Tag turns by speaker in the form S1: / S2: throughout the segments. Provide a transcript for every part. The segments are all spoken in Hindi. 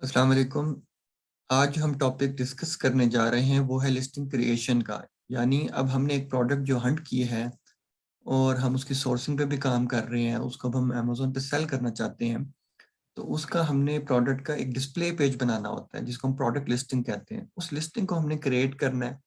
S1: अस्सलाम वालेकुम। आज हम टॉपिक डिस्कस करने जा रहे हैं वो है लिस्टिंग क्रिएशन का। यानी अब हमने एक प्रोडक्ट जो हंट की है और हम उसकी सोर्सिंग पे भी काम कर रहे हैं, उसको अब हम अमेज़न पे सेल करना चाहते हैं। तो उसका हमने प्रोडक्ट का एक डिस्प्ले पेज बनाना होता है जिसको हम प्रोडक्ट लिस्टिंग कहते हैं। उस लिस्टिंग को हमने क्रिएट करना है,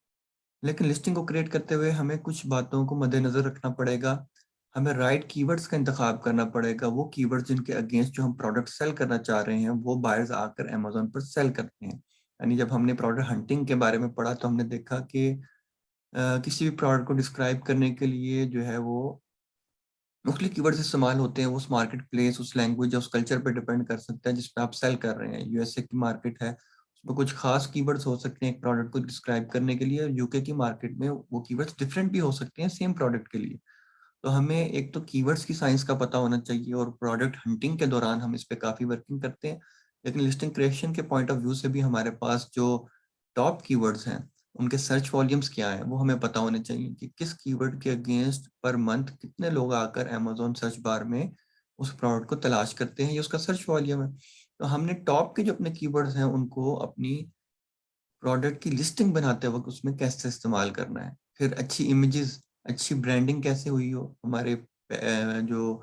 S1: लेकिन लिस्टिंग को क्रिएट करते हुए हमें कुछ बातों को मद्देनज़र रखना पड़ेगा। हमें राइट कीवर्ड्स का इंतखाब करना पड़ेगा, वो कीवर्ड्स जिनके अगेंस्ट जो हम प्रोडक्ट सेल करना चाह रहे हैं, वो बायर्स आकर अमेज़न पर सेल करते हैं। यानी जब हमने प्रोडक्ट हंटिंग के बारे में पढ़ा तो हमने देखा कि किसी भी प्रोडक्ट को डिस्क्राइब करने के लिए जो है वो मुख्तलिफ कीवर्ड्स इस्तेमाल होते हैं। वो उस मार्केट प्लेस, उस लैंग्वेज या उस कल्चर पे डिपेंड कर सकता है जिस पे आप सेल कर रहे हैं। यूएसए की मार्केट है, उसमें कुछ खास कीवर्ड्स हो सकते हैं एक प्रोडक्ट को डिस्क्राइब करने के लिए। यूके की मार्केट में वो कीवर्ड्स डिफरेंट भी हो सकते हैं सेम प्रोडक्ट के लिए। तो हमें एक तो कीवर्ड्स की साइंस का पता होना चाहिए और प्रोडक्ट हंटिंग के दौरान हम इस पे काफ़ी वर्किंग करते हैं। लेकिन लिस्टिंग क्रिएशन के पॉइंट ऑफ व्यू से भी हमारे पास जो टॉप कीवर्ड्स हैं, उनके सर्च वॉल्यूम्स क्या हैं, वो हमें पता होने चाहिए कि किस कीवर्ड के अगेंस्ट पर मंथ कितने लोग आकर अमेज़न सर्च बार में उस प्रोडक्ट को तलाश करते हैं, ये उसका सर्च वॉल्यूम है। तो हमने टॉप के जो अपने कीवर्ड्स हैं, उनको अपनी प्रोडक्ट की लिस्टिंग बनाते वक़्त उसमें कैसे इस्तेमाल करना है। फिर अच्छी इमेजेस, अच्छी ब्रांडिंग कैसे हुई हो, हमारे जो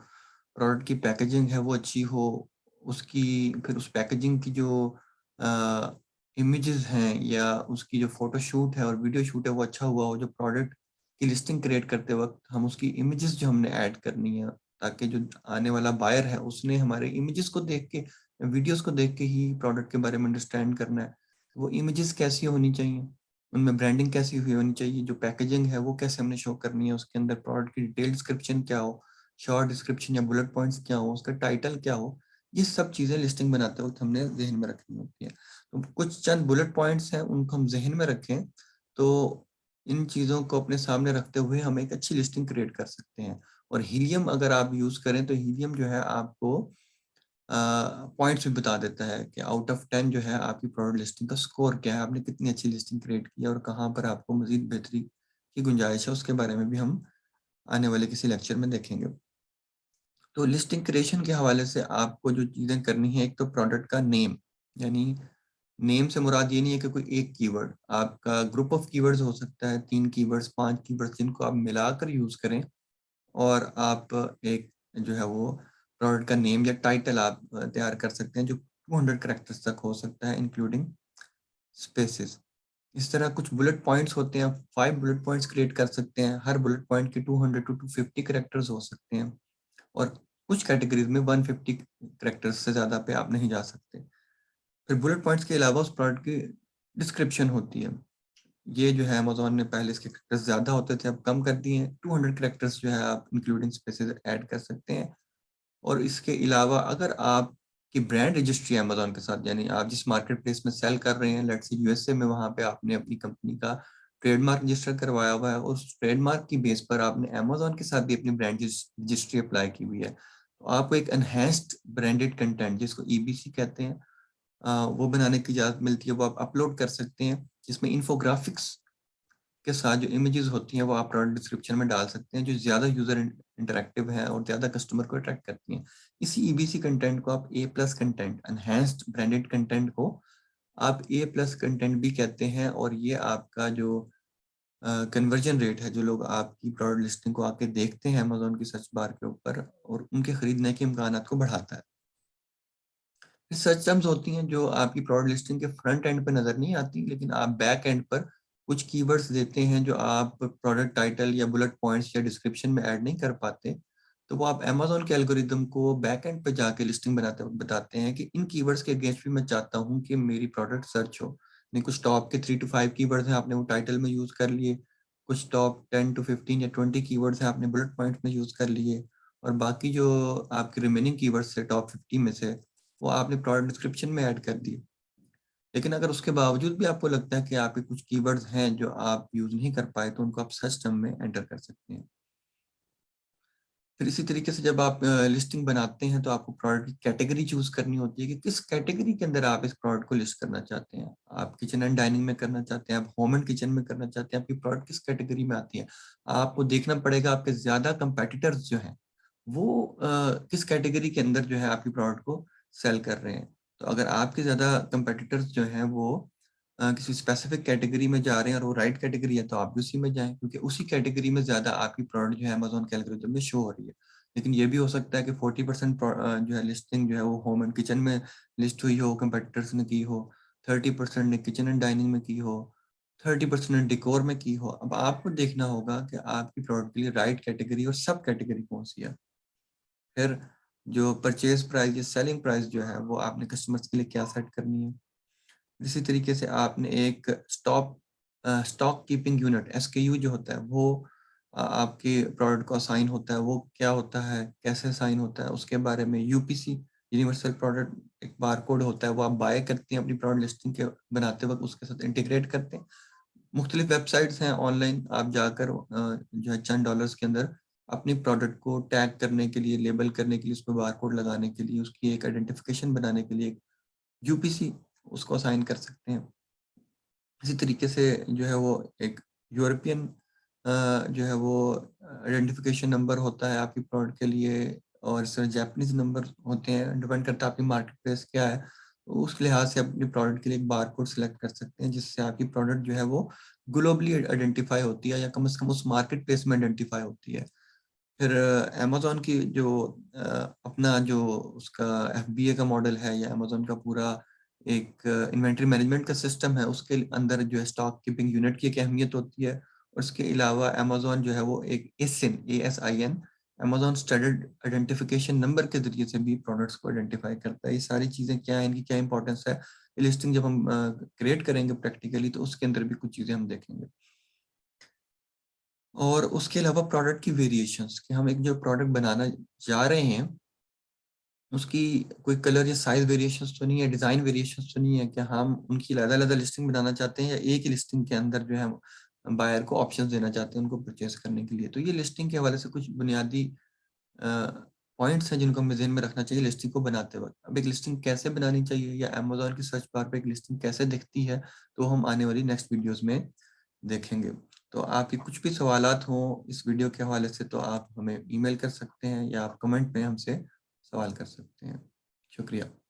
S1: प्रोडक्ट की पैकेजिंग है वो अच्छी हो, उसकी फिर उस पैकेजिंग की जो इमेजेस हैं या उसकी जो फ़ोटोशूट है और वीडियो शूट है वो अच्छा हुआ हो। जो प्रोडक्ट की लिस्टिंग क्रिएट करते वक़्त हम उसकी इमेजेस जो हमने ऐड करनी है, ताकि जो आने वाला बायर है उसने हमारे इमेजेस को देख के, वीडियोज़ को देख के ही प्रोडक्ट के बारे में अंडरस्टैंड करना है। वो इमेजेस कैसी होनी चाहिए, उनमें ब्रांडिंग कैसी हुई होनी चाहिए, जो पैकेजिंग है वो कैसे हमने शो करनी है, उसके अंदर प्रोडक्ट की डिटेल डिस्क्रिप्शन क्या हो, शॉर्ट डिस्क्रिप्शन या बुलेट पॉइंट्स क्या हो, उसका टाइटल क्या हो, ये सब चीज़ें लिस्टिंग बनाते वक़्त हमने ज़हन में रखनी होती है। तो कुछ चंद बुलेट पॉइंट्स हैं, उनको हम ज़हन में रखें, तो इन चीज़ों को अपने सामने रखते हुए हम एक अच्छी लिस्टिंग क्रिएट कर सकते हैं। और हीलियम अगर आप यूज़ करें तो हीलियम जो है आपको पॉइंट्स भी बता देता है कि आउट ऑफ 10 जो है आपकी प्रोडक्ट लिस्टिंग का स्कोर क्या है, आपने कितनी अच्छी लिस्टिंग क्रिएट की है और कहाँ पर आपको मज़ीद बेहतरी की गुंजाइश है, उसके बारे में भी हम आने वाले किसी लेक्चर में देखेंगे। तो लिस्टिंग क्रिएशन के हवाले से आपको जो चीज़ें करनी है, एक तो प्रोडक्ट का नेम, यानी नेम से मुराद ये नहीं है कि कोई एक कीवर्ड, आपका ग्रुप ऑफ कीवर्ड्स हो सकता है, 3 कीवर्ड्स, 5 कीवर्ड्स जिनको आप मिलाकर यूज़ करें और आप एक जो है वो प्रोडक्ट का नेम या टाइटल आप तैयार कर सकते हैं जो 200 कैरेक्टर्स तक हो सकता है इंक्लूडिंग स्पेसेस। इस तरह कुछ बुलेट पॉइंट्स होते हैं, 5 बुलेट पॉइंट्स क्रिएट कर सकते हैं, हर बुलेट पॉइंट के 200 टू 250 कैरेक्टर्स हो सकते हैं और कुछ कैटेगरीज में 150 कैरेक्टर्स से ज़्यादा पे आप नहीं जा सकते। फिर बुलेट पॉइंट्स के अलावा उस प्रोडक्ट की डिस्क्रिप्शन होती है। ये जो है अमेज़न ने पहले इसके कैरेक्टर्स ज़्यादा होते थे, अब कम कर दिए हैं। 200 कैरेक्टर्स जो है आप इंक्लूडिंग स्पेसेस ऐड कर सकते हैं। और इसके अलावा अगर आपकी ब्रांड रजिस्ट्री है अमेज़न के साथ, यानी आप जिस मार्केट प्लेस में सेल कर रहे हैं, लेट्स से यूएसए में, वहाँ पे आपने अपनी कंपनी का ट्रेडमार्क रजिस्टर करवाया हुआ है और उस ट्रेडमार्क की बेस पर आपने अमेज़न के साथ भी अपनी ब्रांड रजिस्ट्री अप्लाई की हुई है। तो आपको एक एनहांस्ड ब्रांडेड कंटेंट जिसको ईबीसी कहते हैं, वो बनाने की इजाज़त मिलती है, वो आप अपलोड कर सकते हैं, जिसमें इन्फोग्राफिक्स के साथ जो इमेजेस होती हैं वो आप प्रोडक्ट डिस्क्रिप्शन में डाल सकते हैं, जो ज़्यादा यूज़र इंटरैक्टिव है और ज़्यादा कस्टमर को अट्रैक्ट करती हैं। इसी ईबीसी कंटेंट को आप A plus content, enhanced branded content को आप ए प्लस कंटेंट भी कहते हैं और ये आपका जो कन्वर्जन रेट है, जो लोग आपकी प्रोडक्ट लिस्टिंग को आके देखते हैं अमेज़न की सर्च बार के ऊपर और उनके खरीदने के इम्कानात को बढ़ाता है। सर्च टर्म्स होती हैं जो आपकी प्रोडक्ट लिस्टिंग के फ्रंट एंड पे नज़र नहीं आती, लेकिन आप बैक एंड पर कुछ कीवर्ड्स देते हैं जो आप प्रोडक्ट टाइटल या बुलेट पॉइंट्स या डिस्क्रिप्शन में ऐड नहीं कर पाते। तो वो आप अमेज़न के एल्गोरिदम को बैक एंड पे जाके लिस्टिंग बनाते वक़्त बताते हैं कि इन कीवर्ड्स के अगेंस्ट भी मैं चाहता हूँ कि मेरी प्रोडक्ट सर्च हो। नहीं, कुछ टॉप के 3 टू 5 कीवर्ड्स हैं, आपने वो टाइटल में यूज़ कर लिए। कुछ टॉप 10 टू 15 या 20 कीवर्ड्स हैं, आपने बुलेट पॉइंट्स में यूज़ कर लिए और बाकी जो आपके रिमेनिंग कीवर्ड्स थे टॉप 50 में से, वो आपने प्रोडक्ट डिस्क्रिप्शन में ऐड कर दिए। लेकिन अगर उसके बावजूद भी आपको लगता है कि आपके कुछ कीवर्ड्स हैं जो आप यूज़ नहीं कर पाए, तो उनको आप सर्च टर्म में एंटर कर सकते हैं। फिर इसी तरीके से जब आप लिस्टिंग बनाते हैं तो आपको प्रोडक्ट की कैटेगरी चूज़ करनी होती है कि किस कैटेगरी के अंदर आप इस प्रोडक्ट को लिस्ट करना चाहते हैं। आप किचन एंड डाइनिंग में करना चाहते हैं, आप होम एंड किचन में करना चाहते हैं, आपकी प्रोडक्ट किस कैटेगरी में आती है। आपको देखना पड़ेगा आपके ज़्यादा कंपेटिटर्स जो हैं, वो किस कैटेगरी के अंदर जो है आपकी प्रोडक्ट को सेल कर रहे हैं। तो अगर आपके ज़्यादा कंपेटिटर्स जो हैं वो किसी स्पेसिफिक कैटेगरी में जा रहे हैं और वो राइट कैटेगरी है, तो आप भी उसी में जाएँ, क्योंकि उसी कैटेगरी में ज़्यादा आपकी प्रोडक्ट जो है अमेज़न के एल्गोरिथम में शो हो रही है। लेकिन ये भी हो सकता है कि 40% जो है लिस्टिंग जो है वो होम एंड किचन में लिस्ट हुई हो, कंपेटिटर्स ने की हो, 30% ने किचन एंड डाइनिंग में की हो, 30% ने डेकोर में की हो। अब आपको देखना होगा कि आपकी प्रोडक्ट के लिए राइट कैटेगरी और सब कैटेगरी कौन-सी है। फिर जो परचेज़ प्राइस या सेलिंग प्राइस जो है वो आपने कस्टमर्स के लिए क्या सेट करनी है। इसी तरीके से आपने एक स्टॉक कीपिंग यूनिट एसकेयू जो होता है वो आपके प्रोडक्ट को असाइन होता है, वो क्या होता है, कैसे असाइन होता है, उसके बारे में यूपीसी यूनिवर्सल प्रोडक्ट एक बारकोड होता है, वो आप बाय करते हैं अपनी प्रोडक्ट लिस्टिंग के बनाते वक्त उसके साथ इंटीग्रेट करते हैं। मुख्तलिफ वेबसाइट्स हैं ऑनलाइन, आप जाकर जो है चंद डॉलर्स के अंदर अपनी प्रोडक्ट को टैग करने के लिए, लेबल करने के लिए, उस पे बारकोड लगाने के लिए, उसकी एक आइडेंटिफिकेशन बनाने के लिए यूपीसी उसको असाइन कर सकते हैं। इसी तरीके से जो है वो एक यूरोपियन जो है वो आइडेंटिफिकेशन नंबर होता है आपकी प्रोडक्ट के लिए, और सर जापानीज नंबर होते हैं, डिपेंड करता है आपकी मार्केट प्लेस क्या है। तो उस लिहाज से अपनी प्रोडक्ट के लिए एक बारकोड सेलेक्ट कर सकते हैं, जिससे आपकी प्रोडक्ट जो है वो ग्लोबली आइडेंटिफाई होती है, या कम से कम उस मार्केट प्लेस में आइडेंटिफाई होती है। फिर अमेज़न की जो अपना जो उसका एफबीए का मॉडल है, या अमेज़न का पूरा एक इन्वेंटरी मैनेजमेंट का सिस्टम है, उसके अंदर जो है स्टॉक कीपिंग यूनिट की एक अहमियत होती है। और इसके अलावा अमेज़न जो है वो एक एसिन एएसआईएन अमेज़न स्टैंडर्ड आइडेंटिफिकेशन नंबर के ज़रिए से भी प्रोडक्ट्स को आइडेंटिफाई करता है। ये सारी चीज़ें क्या हैं, इनकी क्या इंपॉर्टेंस है, ये लिस्टिंग जब हम क्रिएट करेंगे प्रैक्टिकली तो उसके अंदर भी कुछ चीज़ें हम देखेंगे। और उसके अलावा प्रोडक्ट की वेरिएशंस, कि हम एक जो प्रोडक्ट बनाना जा रहे हैं, उसकी कोई कलर या साइज़ वेरिएशंस तो नहीं है, डिज़ाइन वेरिएशंस तो नहीं है, कि हम उनकी अलग-अलग लिस्टिंग बनाना चाहते हैं, या एक ही लिस्टिंग के अंदर जो है हम बायर को ऑप्शंस देना चाहते हैं उनको परचेज़ करने के लिए। तो ये लिस्टिंग के हवाले से कुछ बुनियादी अ, पॉइंट्स हैं जिनको हमें ज़हन में रखना चाहिए लिस्टिंग को बनाते वक़्त। अब एक लिस्टिंग कैसे बनानी चाहिए, या अमेज़न की सर्च बार पे एक लिस्टिंग कैसे दिखती है, तो हम आने वाली नेक्स्ट वीडियोज़ में देखेंगे। तो आपके कुछ भी सवालात हों इस वीडियो के हवाले से, तो आप हमें ईमेल कर सकते हैं, या आप कमेंट में हमसे सवाल कर सकते हैं। शुक्रिया।